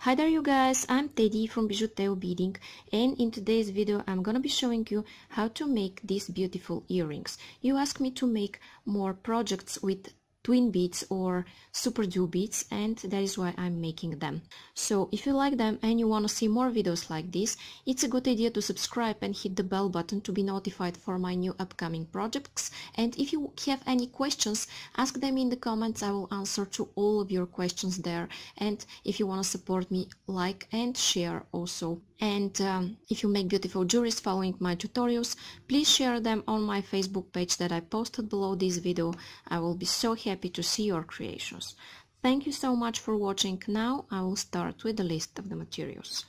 Hi there you guys, I'm Teddy from BijuTeo Beading, and in today's video I'm gonna be showing you how to make these beautiful earrings. You asked me to make more projects with twin beads or superduo beads, and that is why I'm making them. So if you like them and you want to see more videos like this, it's a good idea to subscribe and hit the bell button to be notified for my new upcoming projects. And if you have any questions, ask them in the comments. I will answer to all of your questions there. And if you want to support me, like and share also. And if you make beautiful jewelries following my tutorials, please share them on my Facebook page that I posted below this video. I will be so happy to see your creations. Thank you so much for watching. Now I will start with the list of the materials.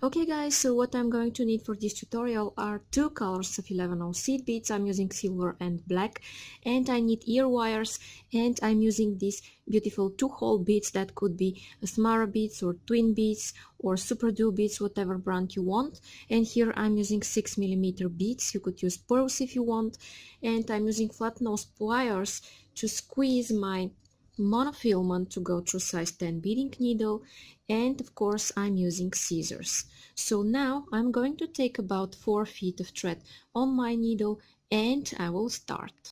Okay guys, so what I'm going to need for this tutorial are two colors of 11/0 seed beads. I'm using silver and black, and I need ear wires, and I'm using these beautiful 2-hole beads that could be Smara beads or twin beads or superduo beads, whatever brand you want. And here I'm using 6mm beads. You could use pearls if you want. And I'm using flat nose pliers to squeeze my monofilament to go through size 10 beading needle, and of course I'm using scissors. So now I'm going to take about 4 feet of thread on my needle and I will start.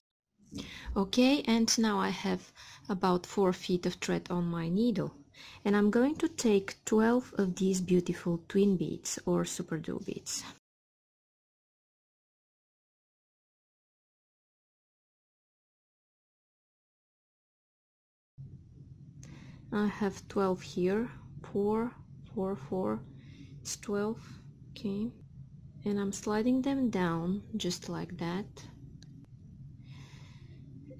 Okay, and now I have about 4 feet of thread on my needle, and I'm going to take 12 of these beautiful twin beads or superduo beads. I have 12 here, 4, 4, 4, it's 12, okay, and I'm sliding them down just like that.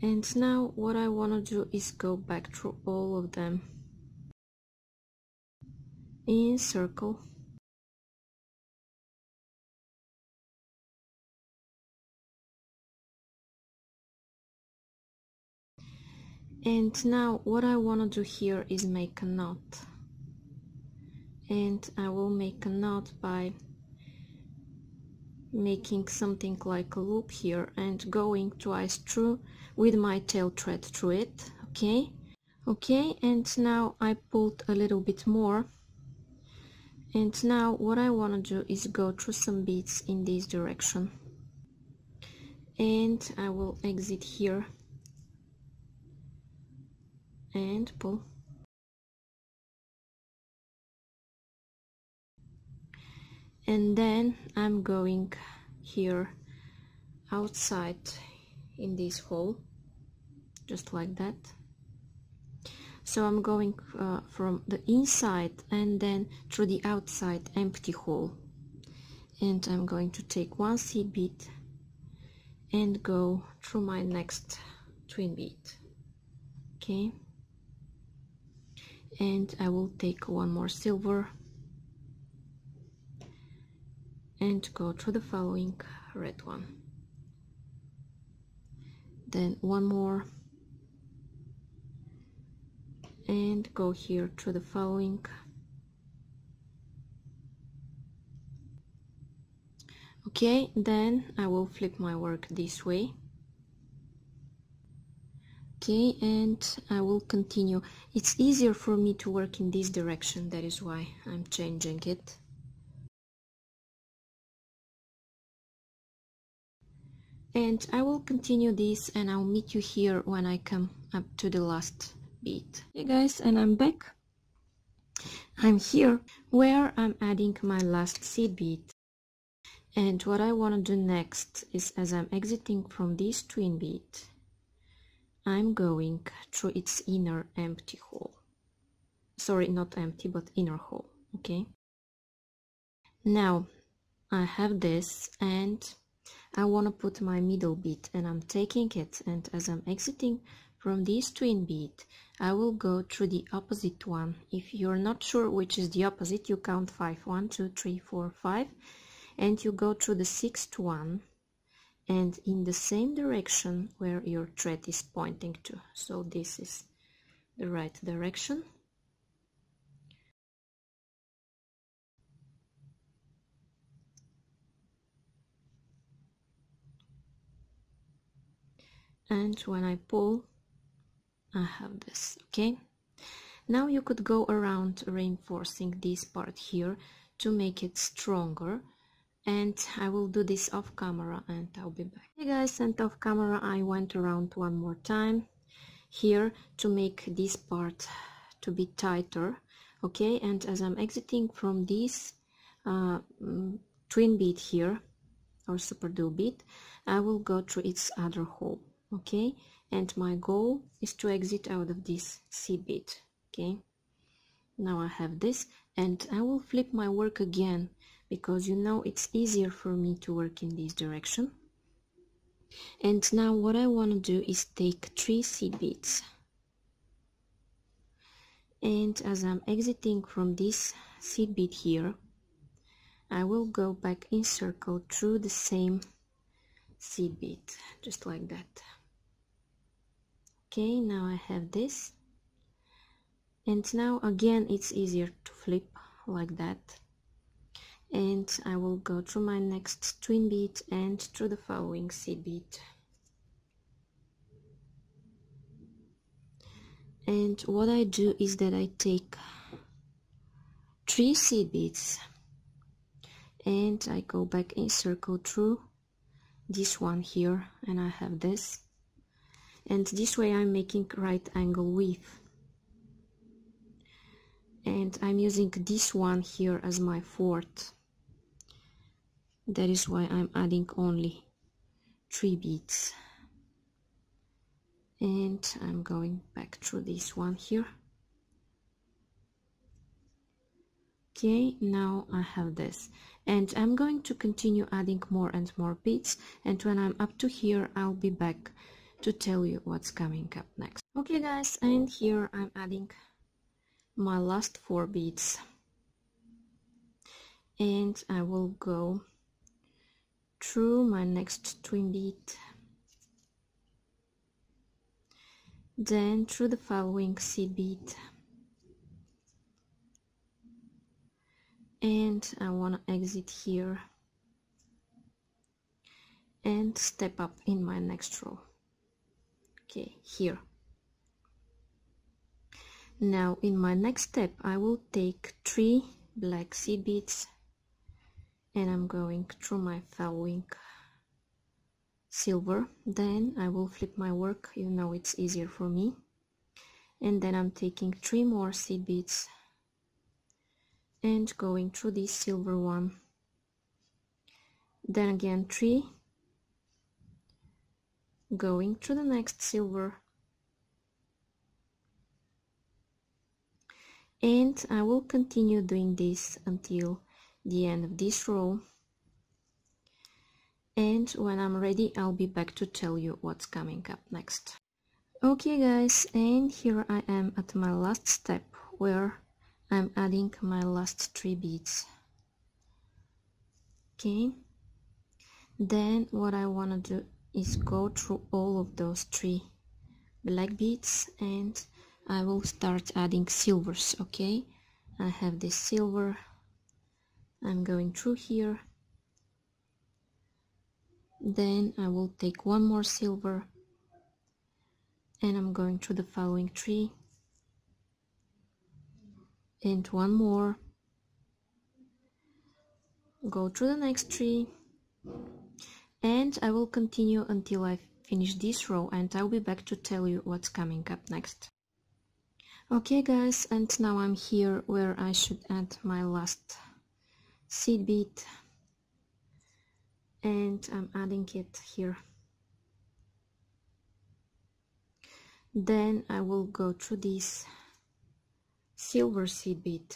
And now what I want to do is go back through all of them in circle. And now what I want to do here is make a knot, and I will make a knot by making something like a loop here and going twice through with my tail thread through it. Okay, and now I pulled a little bit more, and now what I want to do is go through some beads in this direction, and I will exit here and pull. And then I'm going here outside in this hole, just like that. So I'm going from the inside and then through the outside empty hole, and I'm going to take one seed bead and go through my next twin bead. Okay, and I will take one more silver and go through the following red one, then one more, and go here through the following. Okay, then I will flip my work this way. Okay, and I will continue. It's easier for me to work in this direction, that is why I'm changing it. And I will continue this, and I'll meet you here when I come up to the last bead. Hey guys, and I'm back. I'm here where I'm adding my last seed bead. And what I want to do next is, as I'm exiting from this twin bead, I'm going through its inner empty hole. Sorry, not empty, but inner hole. Okay. Now I have this, and I want to put my middle bead, and I'm taking it, and as I'm exiting from this twin bead, I will go through the opposite one. If you're not sure which is the opposite, you count 5, 1, 2, 3, 4, 5, and you go through the 6th one and in the same direction where your thread is pointing to. So this is the right direction. And when I pull, I have this. Okay, Now you could go around reinforcing this part here to make it stronger, and I will do this off camera and I'll be back. Hey guys, and off camera I went around one more time here to make this part to be tighter, okay? And as I'm exiting from this twin bead here, or superduo bead, I will go through its other hole, okay? And my goal is to exit out of this seed bead, okay? Now I have this, and I will flip my work again, because you know it's easier for me to work in this direction. And now what I want to do is take 3 seed beads, and as I'm exiting from this seed bead here, I will go back in circle through the same seed bead, just like that. Okay, now I have this, and now again it's easier to flip like that, and I will go through my next twin bead and through the following seed bead. And what I do is that I take 3 seed beads and I go back in circle through this one here, and I have this, and this way I'm making right angle weave, and I'm using this one here as my fourth. That is why I'm adding only 3 beads, and I'm going back through this one here. Okay, now I have this, and I'm going to continue adding more and more beads, and when I'm up to here I'll be back to tell you what's coming up next. Okay guys, and here I'm adding my last 4 beads, and I will go through my next twin bead, then through the following seed bead, and I want to exit here and step up in my next row. Okay, here. Now in my next step I will take 3 black seed beads, and I'm going through my following silver, then I will flip my work, you know it's easier for me, and then I'm taking 3 more seed beads and going through this silver one, then again 3, going through the next silver, and I will continue doing this until the end of this row, and when I'm ready I'll be back to tell you what's coming up next. Okay guys, and here I am at my last step where I'm adding my last 3 beads. Okay, then what I want to do is go through all of those 3 black beads, and I will start adding silvers. Okay, I have this silver, I'm going through here, then I will take 1 more silver, and I'm going through the following 3, and 1 more, go through the next 3, and I will continue until I finish this row, and I'll be back to tell you what's coming up next. Okay guys, and now I'm here where I should add my last seed bead, and I'm adding it here. Then I will go through this silver seed bead,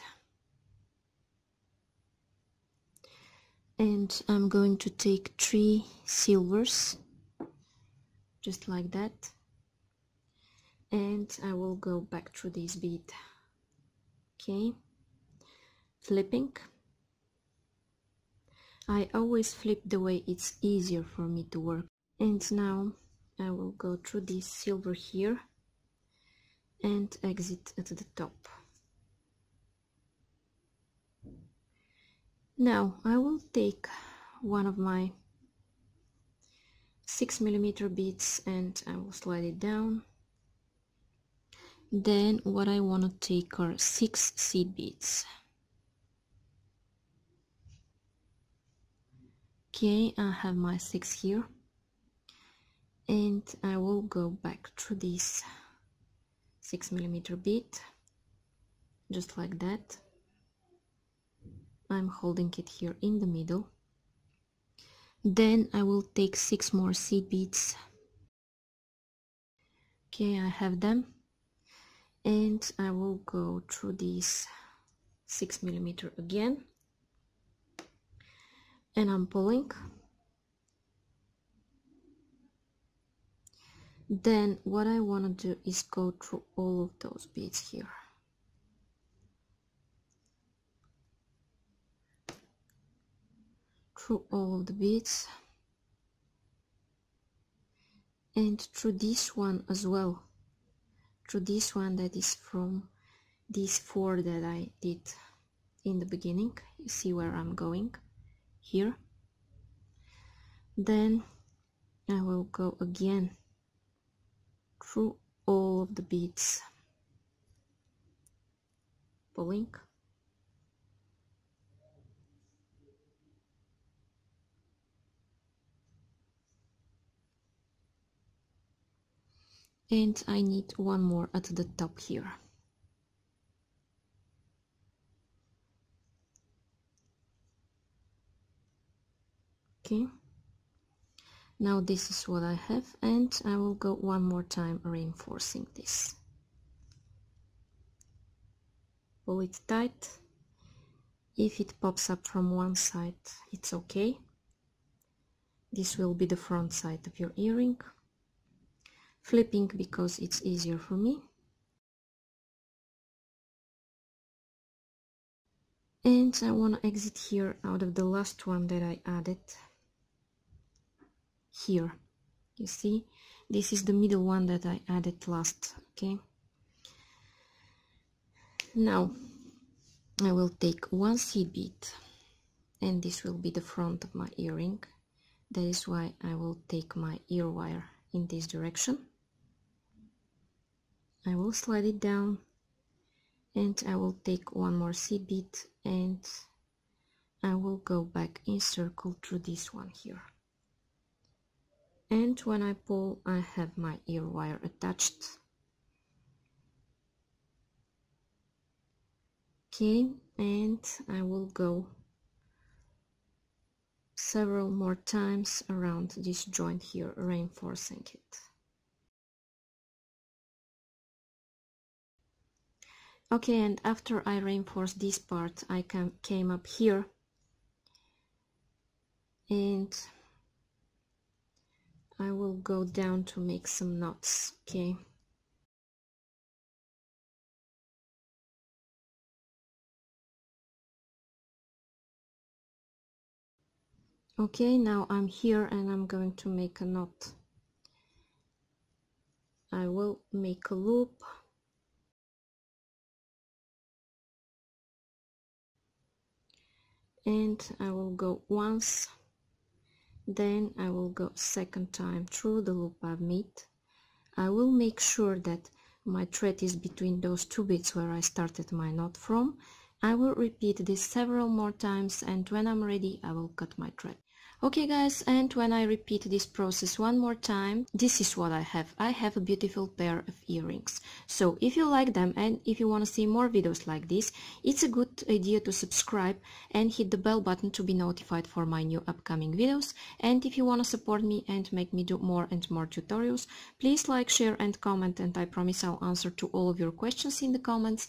and I'm going to take 3 silvers, just like that, and I will go back through this bead. Okay, flipping. I always flip the way it's easier for me to work, and now I will go through this silver here and exit at the top. Now I will take one of my 6mm beads and I will slide it down, Then what I want to take are 6 seed beads. Okay, I have my 6 here, and I will go back through this 6mm bead, just like that. I'm holding it here in the middle. Then I will take 6 more seed beads. Okay, I have them, and I will go through this 6mm again, and I'm pulling. Then what I want to do is go through all of those beads here. Through all of the beads, and through this one as well, through this one that is from these 4 that I did in the beginning. You see where I'm going here. Then I will go again through all of the beads, pulling. And I need one more at the top here. Okay, now this is what I have, and I will go one more time reinforcing this. Pull it tight. If it pops up from one side, it's okay. This will be the front side of your earring. Flipping because it's easier for me. And I want to exit here out of the last one that I added here. You see, this is the middle one that I added last. Okay, now I will take 1 seed bead, and this will be the front of my earring. That is why I will take my ear wire in this direction. I will slide it down, and I will take 1 more seed bead, and I will go back in circle through this one here. And when I pull, I have my ear wire attached. Okay, and I will go several more times around this joint here, reinforcing it. Okay, and after I reinforced this part, I came up here, and I will go down to make some knots. Okay, okay, now I'm here and I'm going to make a knot. I will make a loop, and I will go once, then I will go second time through the loop I've made. I will make sure that my thread is between those 2 beads where I started my knot from. I will repeat this several more times, and when I'm ready I will cut my thread. Okay guys, and when I repeat this process one more time, this is what I have. I have a beautiful pair of earrings. So if you like them and if you want to see more videos like this, it's a good idea to subscribe and hit the bell button to be notified for my new upcoming videos. And if you want to support me and make me do more and more tutorials, please like, share and comment, and I promise I'll answer to all of your questions in the comments.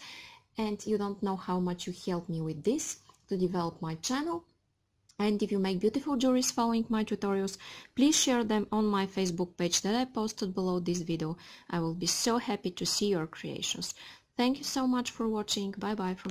And you don't know how much you help me with this to develop my channel. And if you make beautiful jewelries following my tutorials, please share them on my Facebook page that I posted below this video. I will be so happy to see your creations. Thank you so much for watching. Bye bye from